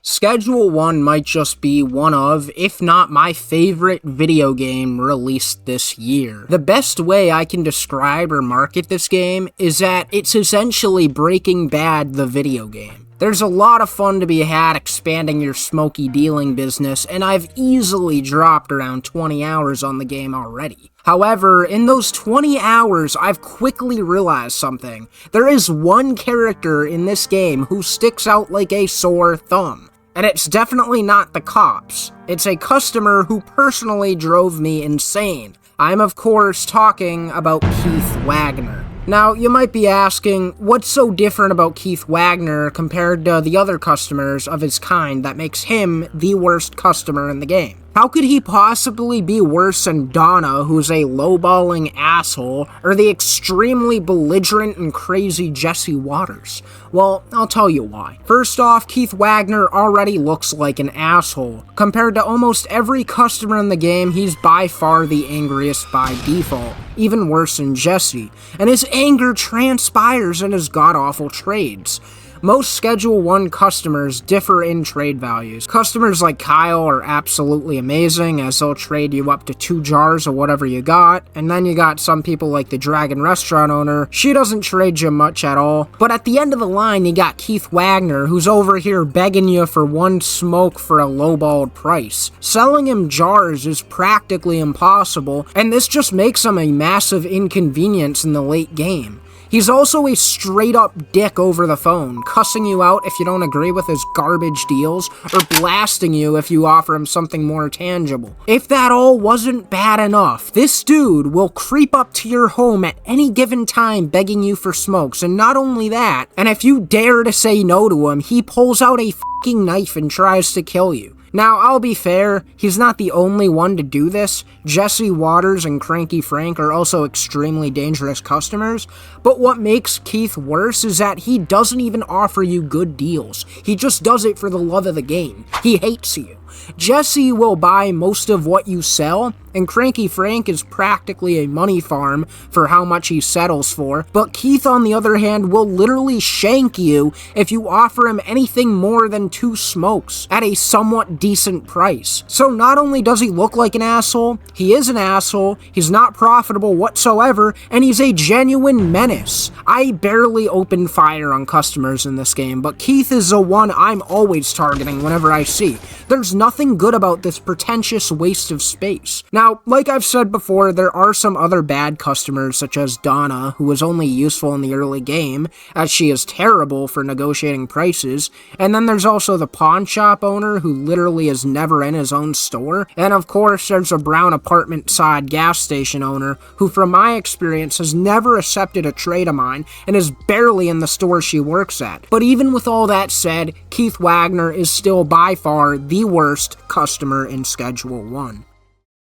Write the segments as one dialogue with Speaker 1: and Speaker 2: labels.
Speaker 1: Schedule 1 might just be one of, if not my favorite video game released this year. The best way I can describe or market this game is that it's essentially Breaking Bad the video game. There's a lot of fun to be had expanding your smoky dealing business, and I've easily dropped around 20 hours on the game already. However, in those 20 hours, I've quickly realized something. There is one character in this game who sticks out like a sore thumb. And it's definitely not the cops. It's a customer who personally drove me insane. I'm of course talking about Keith Wagner. Now, you might be asking, what's so different about Keith Wagner compared to the other customers of his kind that makes him the worst customer in the game? How could he possibly be worse than Donna, who's a lowballing asshole, or the extremely belligerent and crazy Jesse Waters? Well, I'll tell you why. First off, Keith Wagner already looks like an asshole. Compared to almost every customer in the game, he's by far the angriest by default, even worse than Jesse, and his anger transpires in his god-awful trades. Most Schedule 1 customers differ in trade values. Customers like Kyle are absolutely amazing, as they'll trade you up to 2 jars of whatever you got, and then you got some people like the Dragon restaurant owner. She doesn't trade you much at all. But at the end of the line, you got Keith Wagner, who's over here begging you for one smoke for a lowballed price. Selling him jars is practically impossible, and this just makes him a massive inconvenience in the late game. He's also a straight-up dick over the phone, cussing you out if you don't agree with his garbage deals, or blasting you if you offer him something more tangible. If that all wasn't bad enough, this dude will creep up to your home at any given time begging you for smokes, and not only that, and if you dare to say no to him, he pulls out a fucking knife and tries to kill you. Now, I'll be fair, he's not the only one to do this. Jesse Waters and Cranky Frank are also extremely dangerous customers, but what makes Keith worse is that he doesn't even offer you good deals. He just does it for the love of the game. He hates you. Jesse will buy most of what you sell, and Cranky Frank is practically a money farm for how much he settles for, but Keith, on the other hand, will literally shank you if you offer him anything more than 2 smokes at a somewhat decent price. So not only does he look like an asshole, he is an asshole, he's not profitable whatsoever, and he's a genuine menace. I barely open fire on customers in this game, but Keith is the one I'm always targeting whenever I see. There's nothing good about this pretentious waste of space. Now, like I've said before, there are some other bad customers, such as Donna, who was only useful in the early game, as she is terrible for negotiating prices, and then there's also the pawn shop owner, who literally is never in his own store, and of course there's a brown apartment-side gas station owner, who from my experience has never accepted a trade of mine, and is barely in the store she works at. But even with all that said, Keith Wagner is still by far the worst customer in Schedule 1.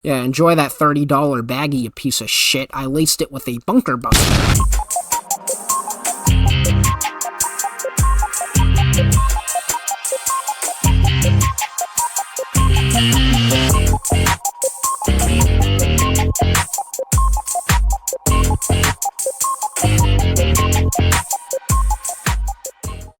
Speaker 1: Yeah, enjoy that $30 baggie, you piece of shit. I laced it with a bunker buster.